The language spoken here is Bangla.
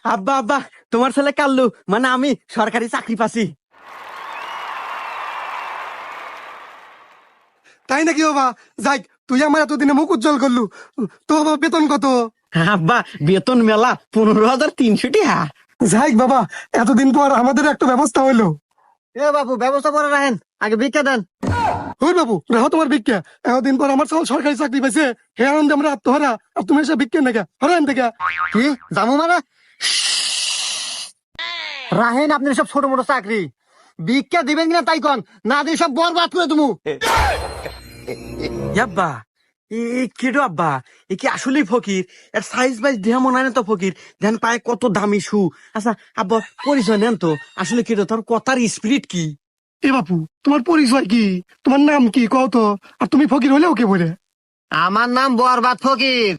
আব্বা আব্বা, তোমার ছেলে কাল্লু, মানে আমি সরকারি চাকরি পাচ্ছি। তাই নাকি বাবা? যাই, তুই আমার এতদিনে মুখ উজ্জ্বল করলু। তো বাবা বেতন কত? আব্বা, বেতন মেলা 15,300 টাকা। যাই বাবা, এতদিন পর আমাদের একটা ব্যবস্থা হইলো। এ বাবু, ব্যবস্থা করে রাখেন, আগে ভিক্ষা দেন। ওই বাবু, রাহো তোমার ভিক্ষা। এতদিন পর আমার সব সরকারি চাকরি পাইছে, হে আনন্দে আমরা আত্মহারা, আর তুমি এসে ভিক্ষা নাকি হরান থেকে? কি জামু মানে? রাহেন আপনি সব ছোট মোটো চাকরি, ভিক্ষা দিবেন কিনা তাই কন, না দিয়ে সব বরবাদ করে তুমি। আব্বা, কেডো আব্বা, এ কি আসলেই ফকির? এর সাইজ বাইজ দেহ মনে হয় না তো ফকির। ধ্যান পায়ে কত দামি শু। আচ্ছা আব্বা, পরিচয় নেন তো, আসলে কেডো, তোর কথার স্পিরিট কি? এ বাপু, তোমার পরিচয় কি? তোমার নাম কি কও তো? আর তুমি ফকির হলেও কে বলে? আমার নাম বরবাদ ফকির।